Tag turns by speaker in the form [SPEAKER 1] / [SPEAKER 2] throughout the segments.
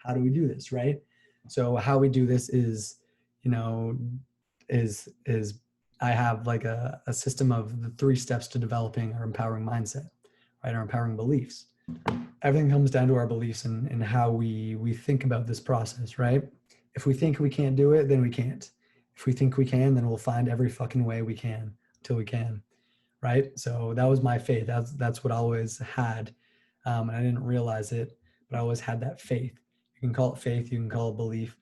[SPEAKER 1] how do we do this, right? So how we do this is, you know, is I have like a system of the 3 steps to developing our empowering mindset, right? Our empowering beliefs. Everything comes down to our beliefs and how we think about this process, right? If we think we can't do it, then we can't. If we think we can, then we'll find every fucking way we can until we can, right? So that was my faith. That's what I always had, and I didn't realize it, but I always had that faith. You can call it faith, you can call it belief.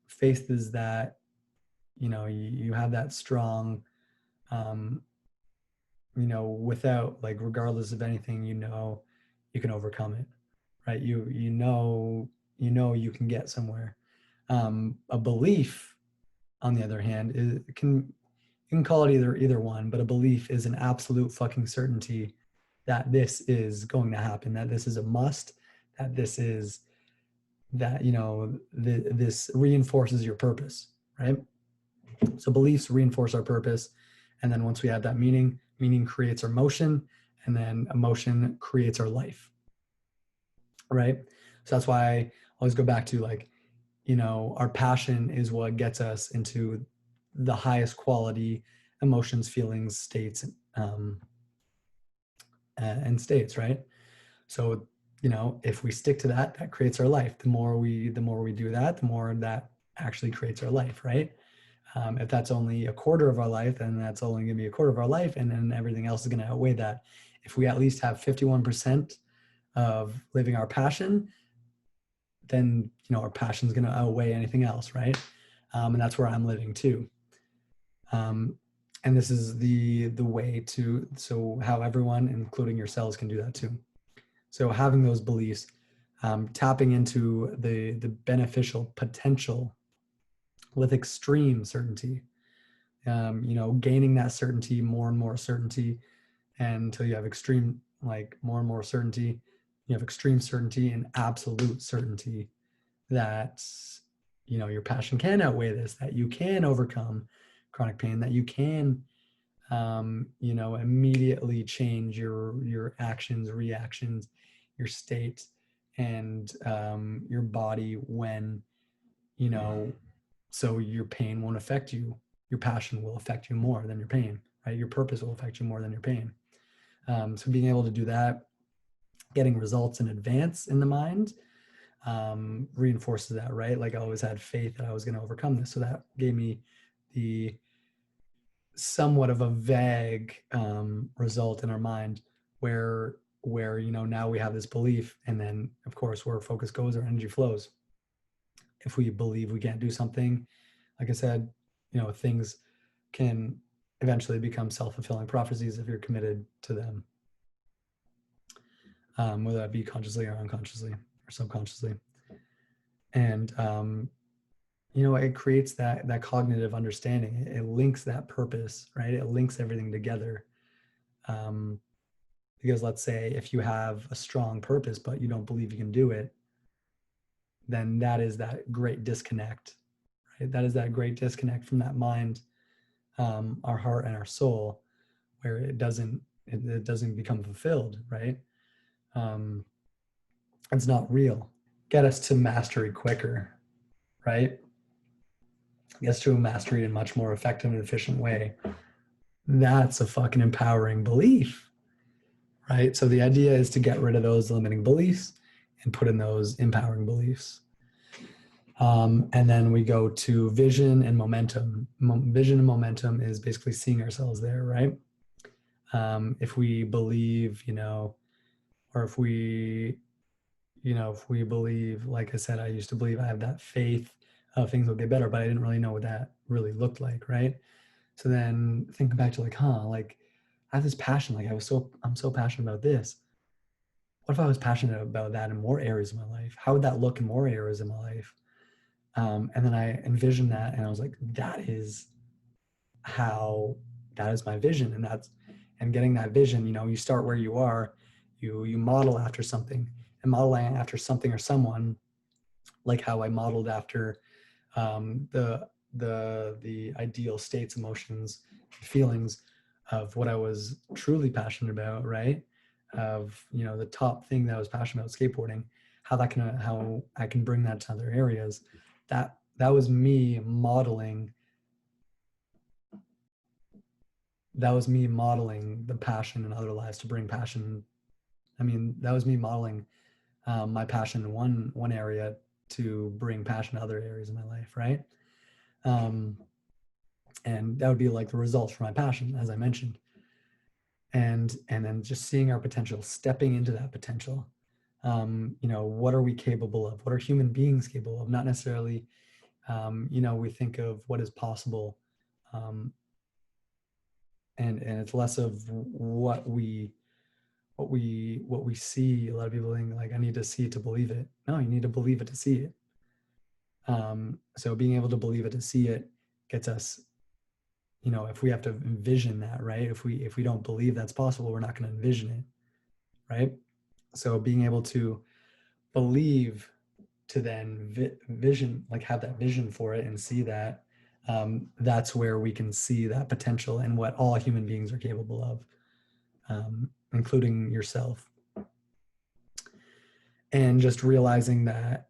[SPEAKER 1] Faith is that, you know, you have that strong, um, you know, without, like, regardless of anything, you know, you can overcome it, right? You know you can get somewhere. A belief, on the other hand, is can you can call it either one, but a belief is an absolute fucking certainty that this is going to happen, that this is a must, that this is that, you know, this reinforces your purpose, right? So beliefs reinforce our purpose, and then once we have that meaning creates our motion, and then emotion creates our life, right? So that's why I always go back to, like, you know, our passion is what gets us into the highest quality emotions, feelings, states, and states, right? So, you know, if we stick to that, that creates our life. The more we do that, the more that actually creates our life, right? If that's only a quarter of our life, then that's only going to be a quarter of our life, and then everything else is going to outweigh that. If we at least have 51% of living our passion, then, you know, our passion is going to outweigh anything else, right? And that's where I'm living too. And this is the way to, so how everyone, including yourselves, can do that too. So having those beliefs, tapping into the beneficial potential with extreme certainty, you know, gaining that certainty, more and more certainty, and until you have extreme, like, more and more certainty, you have extreme certainty and absolute certainty that, you know, your passion can outweigh this, that you can overcome chronic pain, that you can, you know, immediately change your actions, reactions, your state, and your body when, you know, so your pain won't affect you. Your passion will affect you more than your pain, right? Your purpose will affect you more than your pain. So being able to do that, getting results in advance in the mind, reinforces that, right? Like, I always had faith that I was going to overcome this. So that gave me the somewhat of a vague result in our mind where, you know, now we have this belief, and then of course where focus goes, our energy flows. If we believe we can't do something, like I said, you know, things can eventually become self-fulfilling prophecies if you're committed to them, whether that be consciously or unconsciously or subconsciously. And you know, it creates that cognitive understanding. It links that purpose, right? It links everything together. Because let's say if you have a strong purpose but you don't believe you can do it, then that is that great disconnect, right? That is that great disconnect from that mind, our heart and our soul, where it doesn't become fulfilled, right? It's not real. Get us to mastery quicker, right? Get us to a mastery in a much more effective and efficient way. That's a fucking empowering belief, right? So the idea is to get rid of those limiting beliefs and put in those empowering beliefs. And then we go to vision and momentum. Vision and momentum is basically seeing ourselves there, right? If we believe, you know, or if we, you know, if we believe, like I said, I used to believe, I have that faith of things will get better, but I didn't really know what that really looked like, right? So then thinking back to, like, like, I have this passion, like I'm so passionate about this. What if I was passionate about that in more areas of my life? How would that look in more areas of my life? And then I envisioned that, and I was like, that is my vision. And getting that vision, you know, you start where you are, you model after something, and modeling after something or someone, like how I modeled after the ideal states, emotions, feelings of what I was truly passionate about, right? Of, you know, the top thing that I was passionate about, skateboarding. how I can bring that to other areas. That was me modeling. That was me modeling the passion in other lives to bring passion. I mean, that was me modeling my passion in one area to bring passion to other areas of my life, right? Um, and that would be like the results for my passion, as I mentioned. And then just seeing our potential, stepping into that potential. What are we capable of? What are human beings capable of? Not necessarily, we think of what is possible, and it's less of what we see. A lot of people think like, I need to see it to believe it. No, you need to believe it to see it. So being able to believe it to see it gets us, if we have to envision that, right? If we don't believe that's possible, we're not going to envision it, right? So being able to believe to then vision, like have that vision for it and see that, that's where we can see that potential and what all human beings are capable of, including yourself. And just realizing that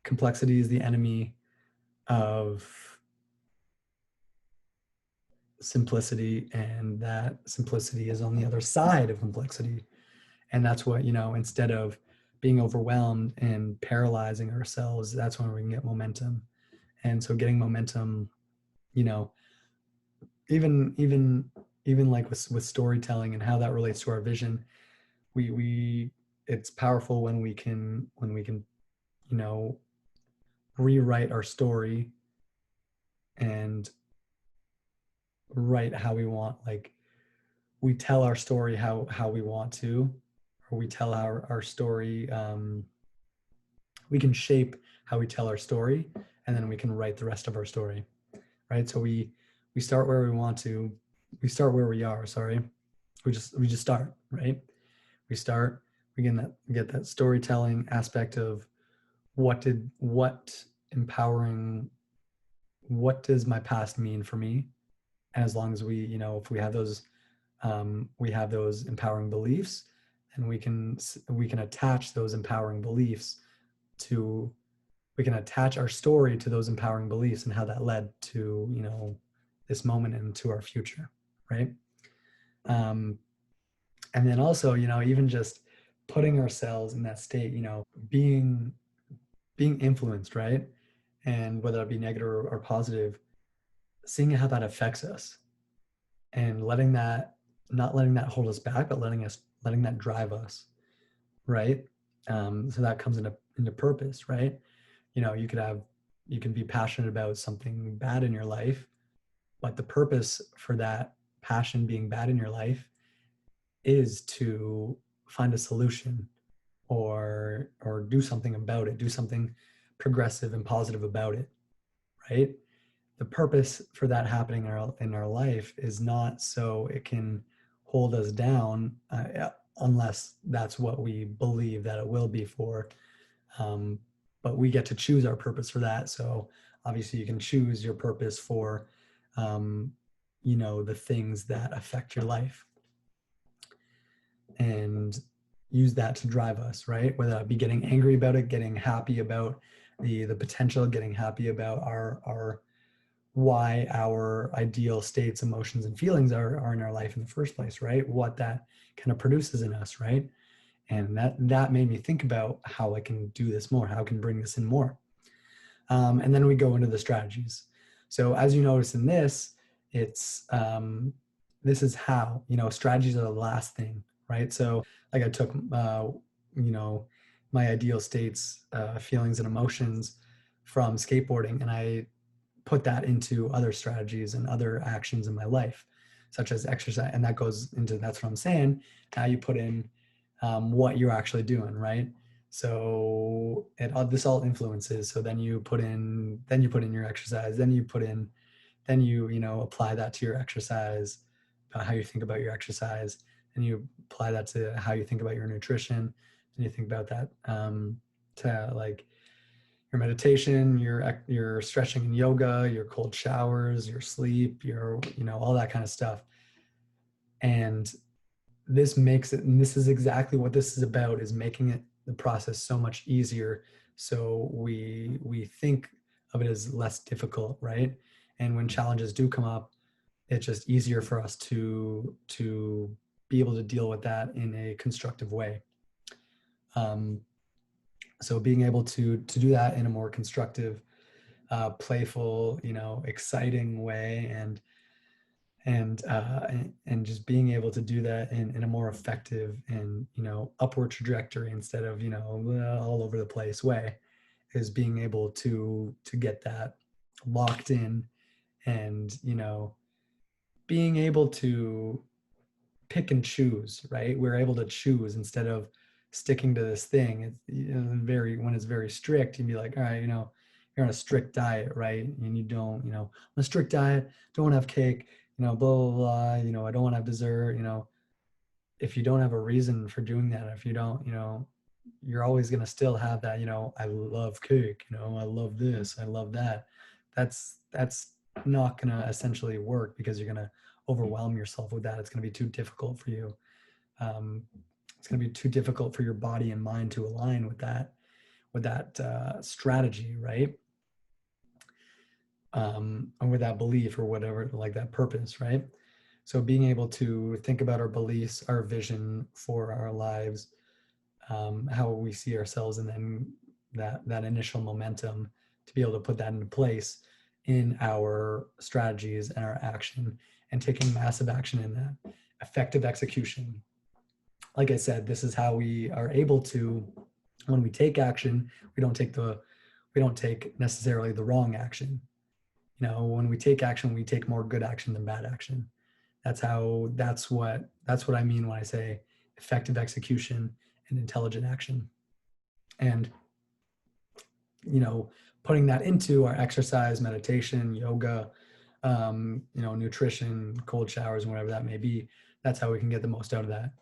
[SPEAKER 1] complexity is the enemy of simplicity, and that simplicity is on the other side of complexity. And that's what, instead of being overwhelmed and paralyzing ourselves, that's when we can get momentum. And so getting momentum, even like with storytelling and how that relates to our vision, we it's powerful when we can rewrite our story and write how we want. Like, we tell our story how we want to, or we tell our story, we can shape how we tell our story, and then we can write the rest of our story, right? So we start where we want to, we start where we are, sorry. We just start, right? We start, we get that storytelling aspect of what does my past mean for me? And as long as if we have those empowering beliefs, and we can attach those empowering beliefs to, we can attach our story to those empowering beliefs and how that led to this moment and to our future, right? And then also, even just putting ourselves in that state, being influenced, right? And whether it be negative or positive, seeing how that affects us, and not letting that hold us back, but letting that drive us, right? So that comes into purpose, right? You can be passionate about something bad in your life, but the purpose for that passion being bad in your life is to find a solution, or do something about it, do something progressive and positive about it, right? The purpose for that happening in our life is not so it can hold us down, unless that's what we believe that it will be for. But we get to choose our purpose for that. So obviously you can choose your purpose for, the things that affect your life, and use that to drive us, right? Whether that be getting angry about it, getting happy about the potential, getting happy about our why our ideal states, emotions, and feelings are in our life in the first place, right? What that kind of produces in us, right? And that made me think about how I can do this more, how I can bring this in more. And then we go into the strategies. So as you notice in this, it's this is how, strategies are the last thing, right? So like I took, my ideal states, feelings and emotions from skateboarding, and I put that into other strategies and other actions in my life, such as exercise. And that goes into, that's what I'm saying. Now you put in what you're actually doing, right? So this all influences. So then you put in your exercise, then you apply that to your exercise, how you think about your exercise, and you apply that to how you think about your nutrition, and you think about that to like your meditation, your stretching and yoga, your cold showers, your sleep, your all that kind of stuff. And this makes it, and this is exactly what this is about, is making it the process so much easier. So we think of it as less difficult, right? And when challenges do come up, it's just easier for us to be able to deal with that in a constructive way. So being able to do that in a more constructive, playful, exciting way, and just being able to do that in a more effective and upward trajectory instead of all over the place way, is being able to get that locked in, and being able to pick and choose, right? We're able to choose instead of sticking to this thing. It's very, when it's very strict, you'd be like, all right, you're on a strict diet, right? And you don't, on a strict diet, don't want to have cake, blah, blah, blah, I don't want to have dessert, if you don't have a reason for doing that, if you don't, you're always going to still have that, I love cake, I love this, I love that. That's not going to essentially work, because you're going to overwhelm yourself with that. It's going to be too difficult for you. It's going to be too difficult for your body and mind to align with that strategy, right? Or with that belief or whatever, like that purpose, right? So being able to think about our beliefs, our vision for our lives, how we see ourselves, and then that initial momentum to be able to put that into place in our strategies and our action, and taking massive action in that. Effective execution. Like I said, this is how we are able to, when we take action, we don't take necessarily the wrong action. When we take action, we take more good action than bad action. That's what I mean when I say effective execution and intelligent action. And putting that into our exercise, meditation, yoga, nutrition, cold showers, and whatever that may be, that's how we can get the most out of that.